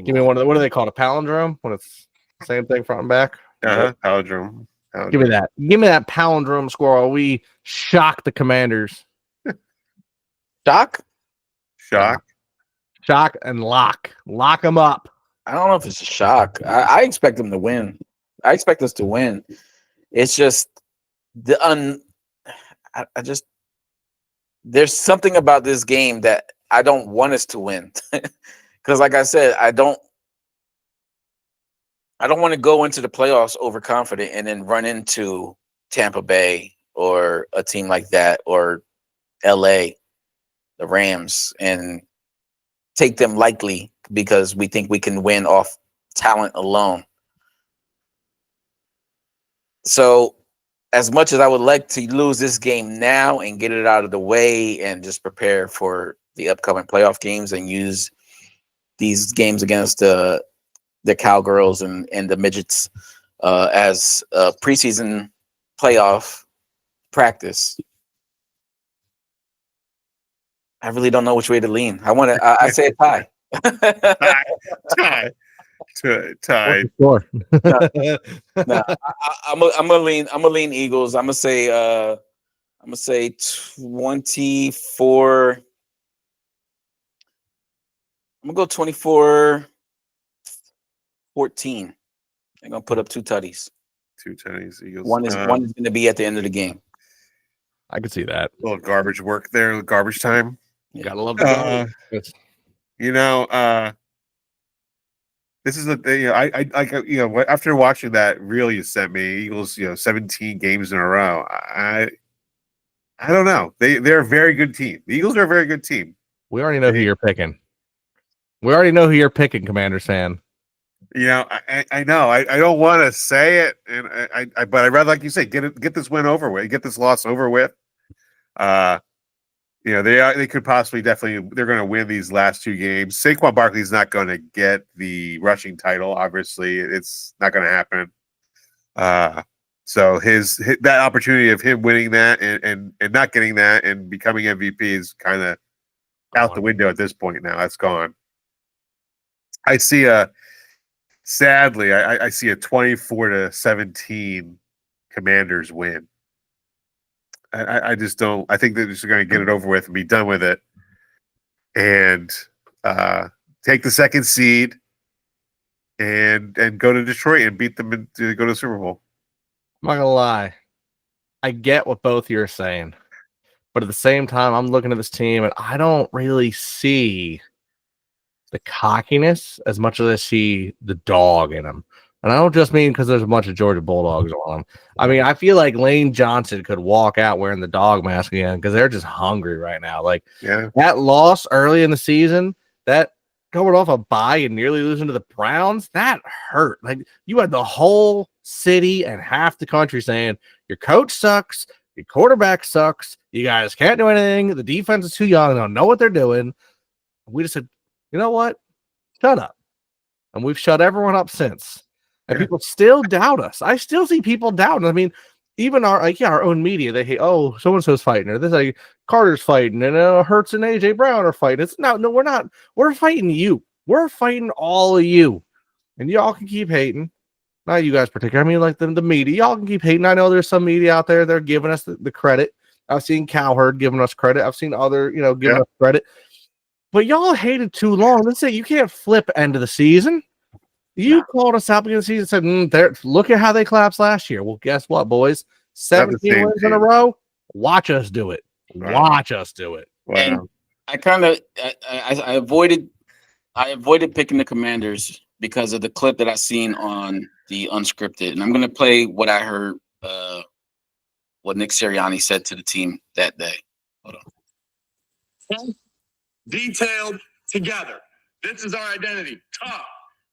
Give me one of the, what do they call it? A palindrome? When it's the same thing front and back? Palindrome. Give me that. Give me that palindrome score while we shock the Commanders. Shock? Shock. Shock and lock. Lock them up. I don't know if it's a shock. I expect them to win. I expect us to win. It's just I just there's something about this game that I don't want us to win. Because like I said, I don't want to go into the playoffs overconfident and then run into Tampa Bay or a team like that, or LA, the Rams, and take them lightly because we think we can win off talent alone. So as much as I would like to lose this game now and get it out of the way and just prepare for the upcoming playoff games and use these games against the Cowgirls and the Midgets as a preseason playoff practice, I really don't know which way to lean. I say a tie. Tie. Sure. I'm gonna lean Eagles. I'm gonna say 24. I'm gonna go 24-14. I'm gonna put up 2 tutties. 2 tutties. Eagles. One is going to be at the end of the game. I could see that. A little garbage work there. Garbage time. You gotta love the This is the thing. After watching that reel you sent me, Eagles, 17 games in a row. I don't know. They're a very good team. The Eagles are a very good team. We already know who you're picking. We already know who you're picking, Commanders fan. I know. I don't want to say it, but I'd rather, like you say, get this win over with, get this loss over with. They could possibly definitely they're going to win these last 2 games. Saquon Barkley's not going to get the rushing title. Obviously, it's not going to happen. So his that opportunity of him winning that and not getting that and becoming MVP is kind of out the window at this point now. That's gone. I see sadly I see a 24-17 Commanders win. I just don't. I think they're just going to get it over with and be done with it, and take the 2nd seed and go to Detroit and beat them to go to the Super Bowl. I'm not gonna lie, I get what both you're saying, but at the same time, I'm looking at this team and I don't really see the cockiness as much as I see the dog in them. And I don't just mean because there's a bunch of Georgia Bulldogs on them. I mean, I feel like Lane Johnson could walk out wearing the dog mask again because they're just hungry right now. Like, that loss early in the season, that coming off a bye and nearly losing to the Browns, that hurt. Like, you had the whole city and half the country saying, your coach sucks, your quarterback sucks, you guys can't do anything, the defense is too young, they don't know what they're doing. We just said, you know what? Shut up. And we've shut everyone up since. And people still doubt us. I still see people doubting. I mean, even our own media, they hate, oh, so-and-so's fighting, or this, like, Carter's fighting, and Hurts and AJ Brown are fighting. It's no, we're not. We're fighting you. We're fighting all of you. And y'all can keep hating. Not you guys particularly. I mean, like the media. Y'all can keep hating. I know there's some media out there that are giving us the credit. I've seen Cowherd giving us credit. I've seen other, giving us credit. But y'all hated too long. Let's say you can't flip end of the season. You called us out beginning of the season and said, look at how they collapsed last year. Well, guess what, boys? 17 wins in a row. Watch us do it. Wow. Watch us do it. Wow. And I avoided picking the Commanders because of the clip that I seen on the unscripted, and I'm going to play what I heard, what Nick Sirianni said to the team that day. Hold on. Detailed together. This is our identity. Tough,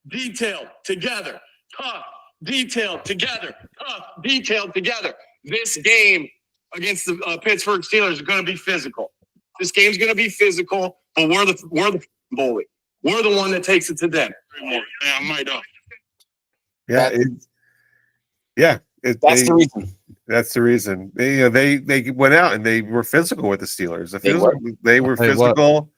detailed together. Tough, detailed together. Tough, detailed together. This game against the Pittsburgh Steelers is going to be physical. This game's going to be physical, but we're the bully. We're the one that takes it to them. Yeah, I might have. Yeah, That's the reason. That's the reason. They went out and they were physical with the Steelers. They were physical.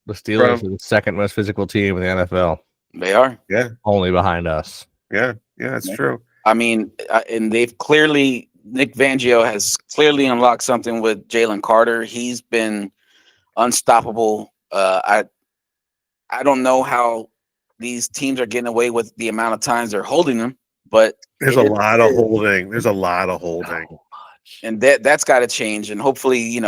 The Steelers are the second most physical team in the NFL. They are. Yeah. Only behind us. Yeah, that's true. I mean, and Nick Fangio has clearly unlocked something with Jalen Carter. He's been unstoppable. I don't know how these teams are getting away with the amount of times they're holding them, but there's a lot of holding. And that's got to change. And hopefully,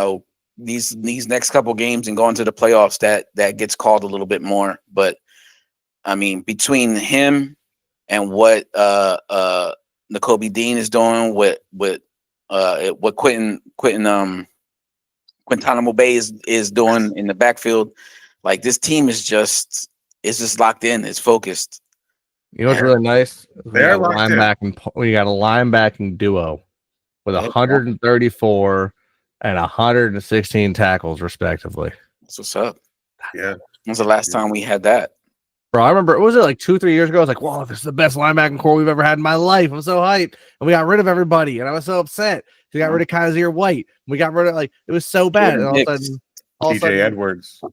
these next couple games and going to the playoffs, that gets called a little bit more. But I mean, between him and what Nakobe Dean is doing, what Guantanamo Bay is doing in the backfield, like this team is just locked in. It's focused. You know what's really nice? We They're got a linebacking duo with 134 and 116 tackles, respectively. That's what's up. Yeah. When's the last time we had that? Bro, I remember, was it like 2-3 years ago? I was like, whoa, this is the best linebacking core we've ever had in my life. I'm so hyped. And we got rid of everybody. And I was so upset. We got rid of Kaiser White. We got rid of, it was so bad. And all of a sudden, TJ Edwards. Some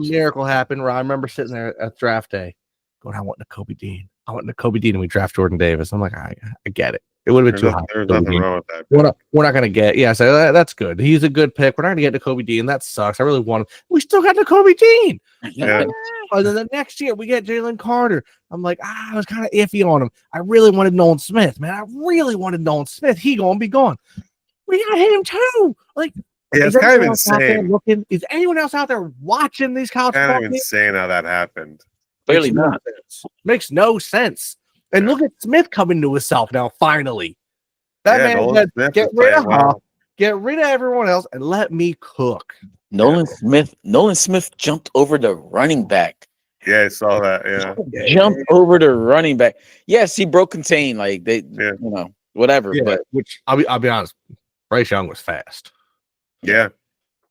miracle happened where I remember sitting there at draft day going, I want Nakobe Dean. And we draft Jordan Davis. I'm like, I get it. It would have been too high. There's nothing wrong with that. We're not going to get. Yeah, so that's good. He's a good pick. We're not going to get Nakobe Dean. That sucks. I really want him. We still got Nakobe Dean. Yeah. And then the next year we get Jalen Carter. I'm like, I was kind of iffy on him. I really wanted Nolan Smith, man. He gonna be gone. We got him too. Like, yeah, it's kind of insane. Is anyone else out there watching these college? Kind of insane how that happened. Clearly not. Makes no sense. And look at Smith coming to himself now. Finally, that man said, get rid of everyone else and let me cook. Nolan Smith jumped over the running back. Yeah, I saw that. Yeah, jumped over the running back. Yes, he broke contain. Like whatever. Yeah, but which I'll be honest, Bryce Young was fast. Yeah,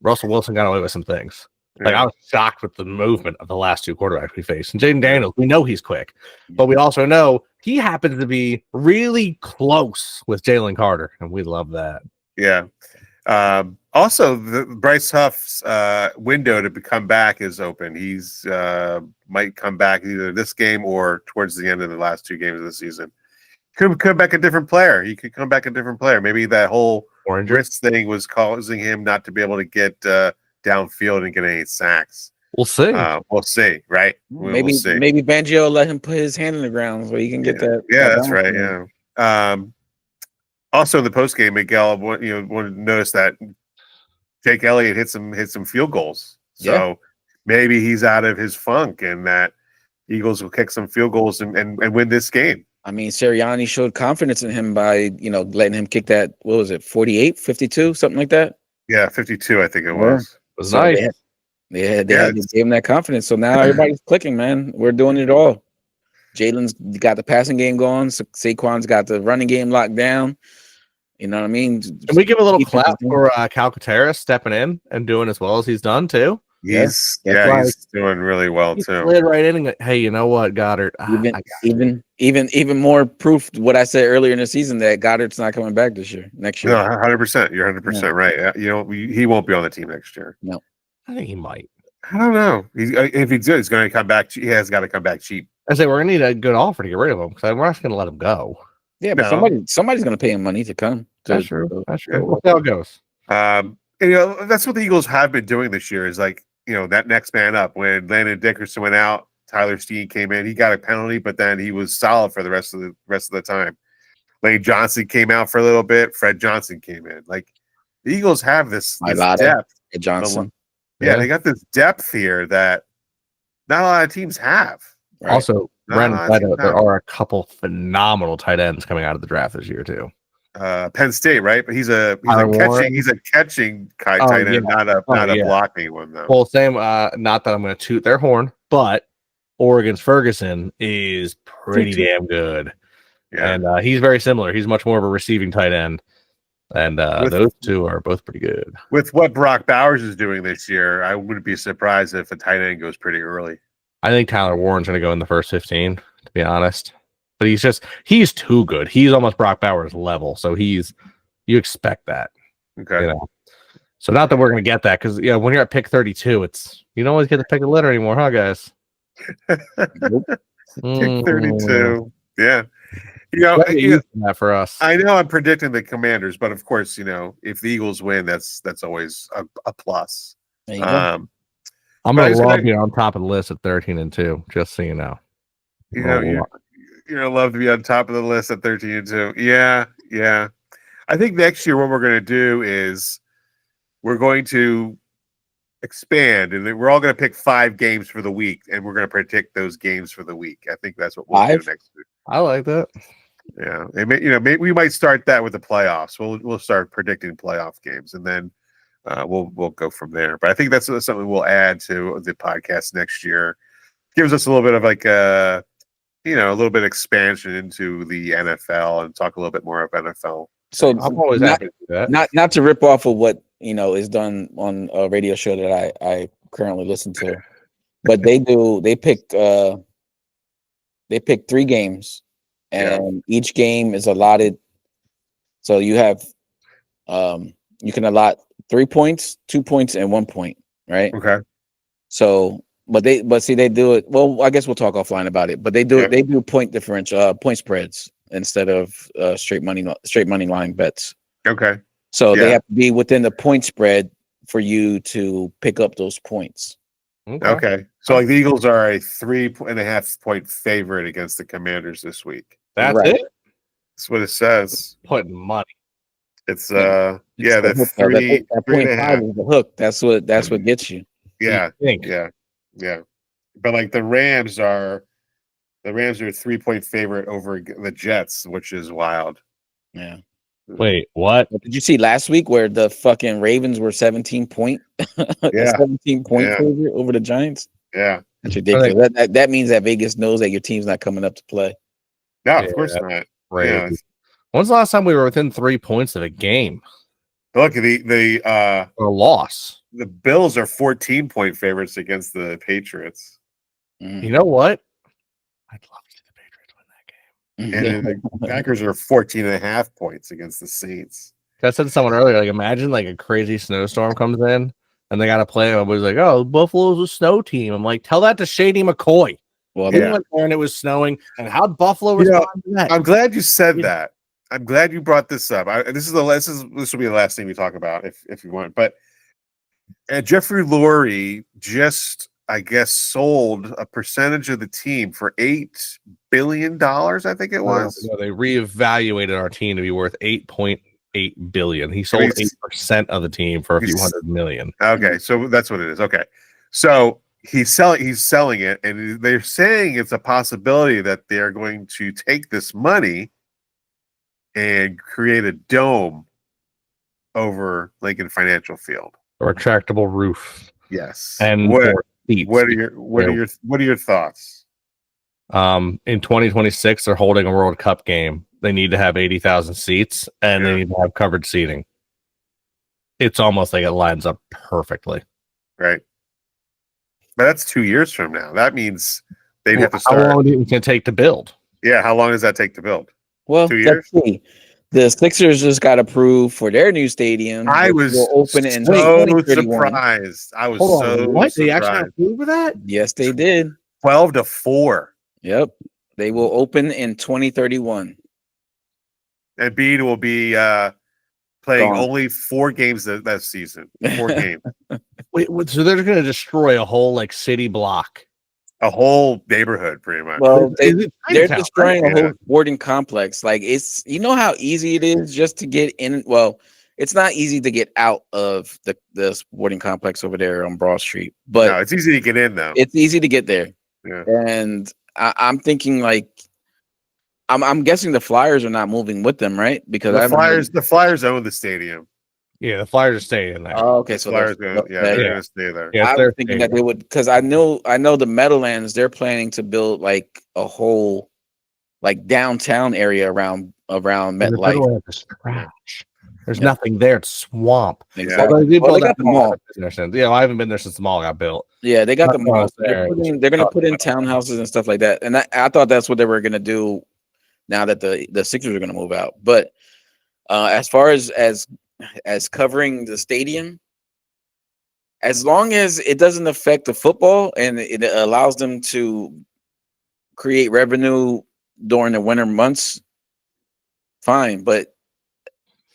Russell Wilson got away with some things. Like, I was shocked with the movement of the last two quarterbacks we faced. And Jaden Daniels, we know he's quick, but we also know he happens to be really close with Jalen Carter, and we love that. Yeah. Also, Bryce Huff's window to come back is open. He's might come back either this game or towards the end of the last two games of the season. Could come back a different player. He could come back a different player. Maybe that whole wrist thing was causing him not to be able to get downfield and get any sacks. We'll see. We'll see, right? Maybe Fangio will let him put his hand in the ground so he can get that. Yeah, that's right. Yeah. Also, in the post game, Miguel wanted to notice that Jake Elliott hit some field goals. So maybe he's out of his funk, and that Eagles will kick some field goals and win this game. I mean, Sirianni showed confidence in him by letting him kick that. What was it? 48, 52, something like that. Yeah, 52, I think it was. It was nice. They gave him that confidence. So now everybody's clicking, man. We're doing it all. Jalen's got the passing game going. Saquon's got the running game locked down. You know what I mean? Can we give a little clap for Calcaterra stepping in and doing as well as he's done too? He's doing really well too. Slid right in and hey, you know what, Goddard? Even more proof what I said earlier in the season that Goddard's not coming back next year. No, 100%. You're 100% right. He won't be on the team next year. No, I think he might. I don't know. If he's good, he's going to come back. He has got to come back cheap. I say we're going to need a good offer to get rid of him because we're not going to let him go. Yeah, but somebody's going to pay him money to come. That's true. We'll see how it goes. That's what the Eagles have been doing this year. Is that next man up. When Landon Dickerson went out, Tyler Steen came in. He got a penalty, but then he was solid for the rest of the time. Lane Johnson came out for a little bit. Fred Johnson came in. Like the Eagles have this depth. Johnson. Yeah, they got this depth here that not a lot of teams have. Right? Also, there are a couple phenomenal tight ends coming out of the draft this year too. Penn State, right? But he's a catching tight end, not a blocking one though. Well, same. Not that I'm going to toot their horn, but Oregon's Ferguson is pretty damn good. Yeah. And he's very similar. He's much more of a receiving tight end. And those two are both pretty good. With what Brock Bowers is doing this year, I wouldn't be surprised if a tight end goes pretty early. I think Tyler Warren's going to go in the first 15, to be honest. But he's too good. He's almost Brock Bowers level. So you expect that. Okay. You know? So not that we're going to get that because when you're at pick 32, you don't always get to pick a litter anymore, huh, guys? Pick 32. Yeah. That for us. I know I'm predicting the Commanders, but of course, if the Eagles win, that's always a plus. I'm going to love you on top of the list at 13-2, just so you know. You're love to be on top of the list at 13-2. Yeah. I think next year what we're going to do is we're going to expand, and we're all going to pick 5 games for the week, and we're going to predict those games for the week. I think that's what we'll do next week. I like that. Yeah, and maybe we might start that with the playoffs. We'll start predicting playoff games, and then we'll go from there. But I think that's something we'll add to the podcast next year. Gives us a little bit of a little bit of expansion into the NFL and talk a little bit more of NFL. So I'm always happy to do that. Not to rip off of what is done on a radio show that I currently listen to, but they pick 3 games, and each game is allotted. So you have you can allot 3 points, 2 points, and 1 point, right? Okay. So but they do it. Well, I guess we'll talk offline about it. But they do They do point differential, point spreads instead of straight money line bets. Okay. So they have to be within the point spread for you to pick up those points. Okay. So like the Eagles are a 3.5 point favorite against the Commanders this week. That's it. That's what it says. Putting money. It's that's 3.5 is the hook. That's what gets you. Yeah. Yeah. But like the Rams are a 3-point favorite over the Jets, which is wild. Yeah. Wait, what? Did you see last week where the fucking Ravens were 17-point? 17-point favorite over the Giants? Yeah. That's ridiculous. That means that Vegas knows that your team's not coming up to play. No, of course not. Right. Yeah. When's the last time we were within 3 points of a game? Look, the loss. The Bills are 14-point favorites against the Patriots. You know what? I'd love to see the Patriots win that game. And then the Packers are 14.5 points against the Saints. I said to someone earlier, like, imagine like a crazy snowstorm comes in and they got to play. Everybody's like, oh, Buffalo's a snow team. I'm like, tell that to Shady McCoy. Well, they went there and it was snowing. And how'd Buffalo respond to that? I'm glad you said that. I'm glad you brought this up. This will be the last thing we talk about if you want. But Jeffrey Lurie just, I guess, sold a percentage of the team for $8 billion. I think it was. No, they reevaluated our team to be worth $8.8 billion. He sold 8% of the team for a few $100 million. Okay, so that's what it is. Okay, so he's selling it, and they're saying it's a possibility that they're going to take this money and create a dome over Lincoln Financial Field. A retractable roof. Yes. And what are your thoughts? In 2026, they're holding a World Cup game. They need to have 80,000 seats, and they need to have covered seating. It's almost like it lines up perfectly. Right. But that's 2 years from now. That means they'd have to start. How long do you think it can take to build? Yeah, how long does that take to build? Well, 2 years? The Sixers just got approved for their new stadium. I was open in so surprised. I was what? surprised. They actually approved for that? Yes, they did. 12-4. Yep. They will open in 2031. And Embiid will be playing only 4 games that season. 4 games. Wait, so they're going to destroy a whole like city block? a whole neighborhood, pretty much. Well, they're Chinatown, destroying right? a whole sporting complex. Like it's, you know how easy it is just to get in. Well, it's not easy to get out of the sporting complex over there on Broad Street, but No, it's easy to get in though. it's easy to get there. Yeah. And I'm thinking like, I'm guessing the Flyers are not moving with them, right? Because the Flyers own the stadium. Yeah, the Flyers are staying there. Oh, okay, so Flyers, they're they're gonna stay there. Yeah, I was thinking that they would, because I know the Meadowlands, they're planning to build like a whole like downtown area around MetLife. Trash. There's nothing there. It's swamp. Exactly. Well, they got the mall. Yeah, I haven't been there since the mall got built. Yeah, they got the mall. There. They're gonna put in townhouses and stuff like that. And I thought that's what they were gonna do now that the Sixers are gonna move out. But as far as covering the stadium, as long as it doesn't affect the football and it allows them to create revenue during the winter months, fine. But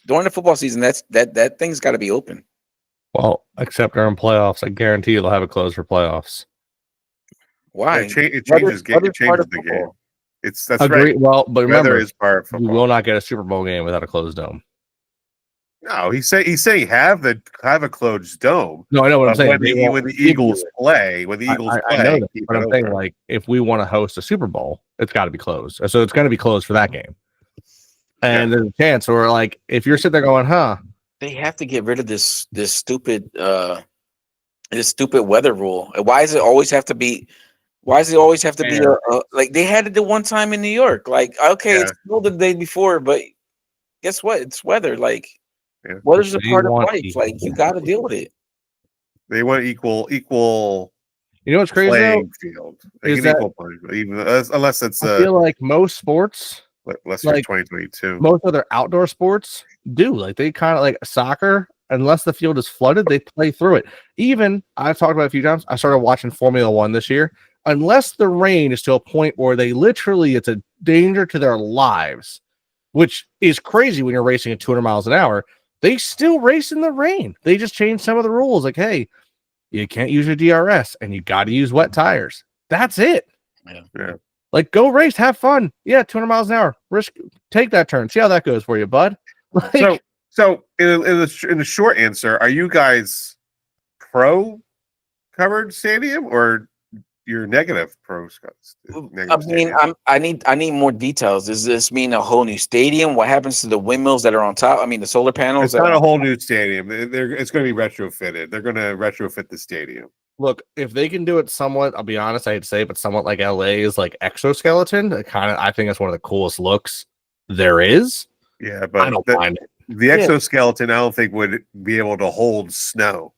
during the football season, that thing's got to be open. Well, except during playoffs, I guarantee you'll have it closed for playoffs. Yeah, Why? it changes the game. That's right. Well, but remember, is part of football. you will not get a Super Bowl game without a closed dome. No, he's saying have a closed dome. No, I know what I'm saying. When the Eagles play, I know that, but I'm saying, like, if we want to host a Super Bowl, it's got to be closed. So it's going to be closed for that game. And there's a chance, or like, if you're sitting there going, they have to get rid of this stupid weather rule. Why does it always have to be? Why does it always have to be like they had it the one time in New York? Like, okay, it's snowed the day before, but guess what? It's weather. Like, weather's a part of life. Like, you got to deal with it. They want equal. You know what's crazy? Playing field. Is that, equal playing field, even unless it's. I feel like most sports, unless like 2022, most other outdoor sports do. Like, they kind of like soccer. Unless the field is flooded, they play through it. Even I've talked about it a few times. I started watching Formula One this year. Unless the rain is to a point where it's a danger to their lives, which is crazy when you're racing at 200 miles an hour. They still race in the rain. They just changed some of the rules. Like, hey, you can't use your DRS and you got to use wet tires. That's it. Yeah. Like, go race, have fun. Yeah, 200 miles an hour. Take that turn. See how that goes for you, bud. Like, so in the short answer, are you guys pro covered stadium or you're negative pro? I need more details. Does this mean a whole new stadium? What happens to the windmills that are on top? I mean, the solar panels. It's not a whole new stadium. It's going to be retrofitted. They're going to retrofit the stadium. Look, if they can do it somewhat, I'll be honest, I hate to say it, but somewhat like LA's like exoskeleton, I think that's one of the coolest looks there is. Yeah, but I don't mind it. The exoskeleton, I don't think would be able to hold snow.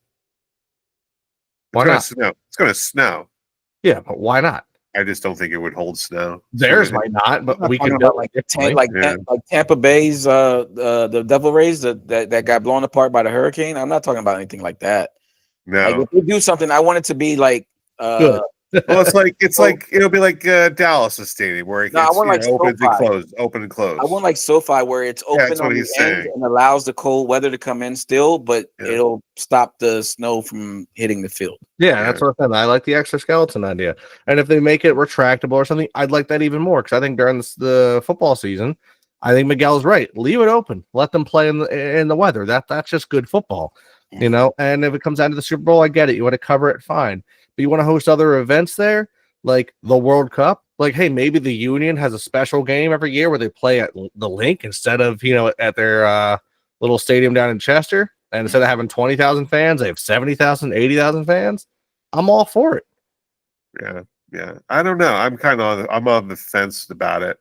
Why not? It's going to snow. Yeah, but why not? I just don't think it would hold snow. Theirs might not, but we can build like Tampa Bay's the Devil Rays that got blown apart by the hurricane. I'm not talking about anything like that. No, like, if we do something, I want it to be like good. Well, it's like it'll be like Dallas Stadium where it gets open and closed. I want like SoFi where it's open on the end and allows the cold weather to come in still, but it'll stop the snow from hitting the field. Yeah, that's what I said. I like the exoskeleton idea, and if they make it retractable or something, I'd like that even more because I think during the football season, I think Miguel's right. Leave it open, let them play in the weather. That's just good football, you know. And if it comes down to the Super Bowl, I get it. You want to cover it, fine. But you want to host other events there, like the World Cup. Like, hey, maybe the Union has a special game every year where they play at the Link instead of, at their little stadium down in Chester. And instead of having 20,000 fans, they have 70,000, 80,000 fans. I'm all for it. Yeah. I don't know. I'm on the fence about it.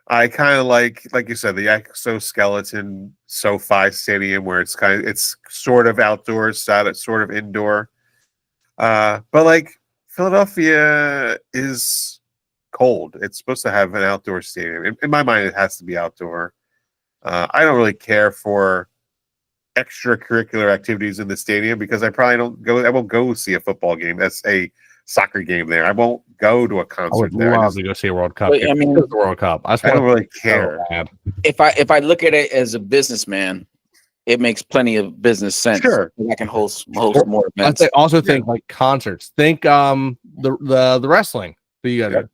I kind of like you said, the exoskeleton SoFi Stadium where it's sort of outdoors, sort of indoor. But like Philadelphia is cold. It's supposed to have an outdoor stadium. In my mind, it has to be outdoor. I don't really care for extracurricular activities in the stadium because I won't go see a football game. That's a soccer game there. I won't go to a concert. I would love to go see a World Cup. I mean, the World Cup. I don't really care. If I look at it as a businessman, it makes plenty of business sense. Sure. I can host more events. I also think like concerts. Think the wrestling that you guys do.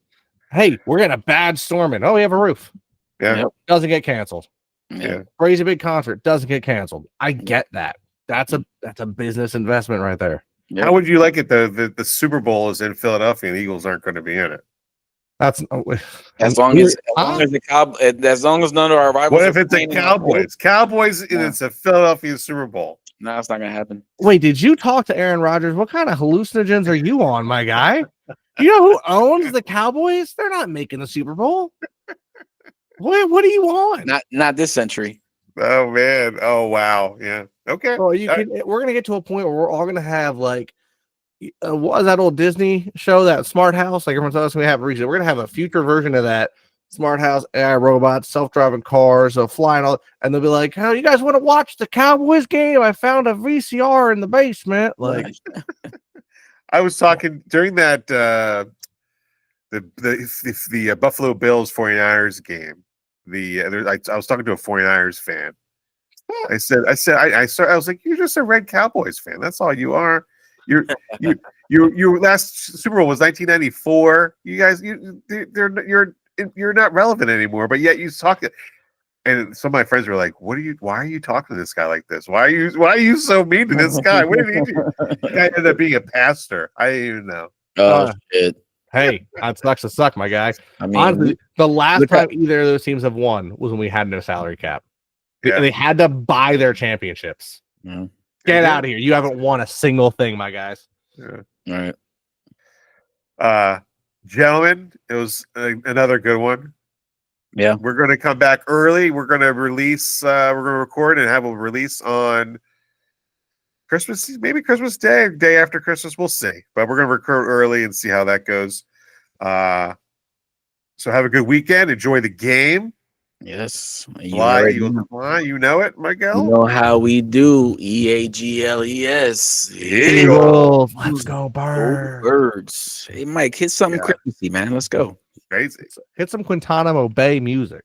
Hey, we're getting a bad storm in. Oh, we have a roof. Yeah. Yep. Doesn't get canceled. Yeah. Crazy big concert doesn't get canceled. I get that. That's a business investment right there. Yep. How would you like it? The Super Bowl is in Philadelphia, and the Eagles aren't going to be in it. That's as long as none of our rivals. What if it's a Cowboys and it's a Philadelphia Super Bowl? No, it's not gonna happen. Wait, did you talk to Aaron Rodgers? What kind of hallucinogens are you on, my guy? Do you know who owns the Cowboys? They're not making the Super Bowl. What are you on? Not this century. Oh man! Oh wow! Yeah. Okay. Well, we're gonna get to a point where we're all gonna have like, what was that old Disney show, that Smart House? Like everyone tells us we have recently. We're gonna have a future version of that Smart House, AI robots, self-driving cars, flying all, and they'll be like, "How you guys want to watch the Cowboys game? I found a VCR in the basement." Like, I was talking during that the Buffalo Bills 49ers game. I was talking to a 49ers fan. I was like, "You're just a red Cowboys fan. That's all you are. Your last Super Bowl was 1994. You guys, you're not relevant anymore. But yet you talk." And some of my friends were like, why are you talking to this guy like this? Why are you so mean to this guy? What did he do? The guy ended up being a pastor. I didn't even know. Oh shit. Hey, that sucks to suck, my guy. I mean, honestly, the last time either of those teams have won was when we had no salary cap. Yeah. They had to buy their championships. Yeah. Get out of here. You haven't won a single thing, my guys. Yeah. All right. Gentlemen, it was another good one. Yeah. We're going to come back early. We're going to release, we're going to record and have a release on Christmas, maybe Christmas Day, day after Christmas. We'll see. But we're going to record early and see how that goes. So have a good weekend. Enjoy the game. Yes. Fly, you know it, Miguel. You know how we do. EAGLES. Eagles. Let's go, birds. Birds. Hey, Mike, hit something Christmassy, man. Let's go. Crazy. Hit some Guantanamo Bay music.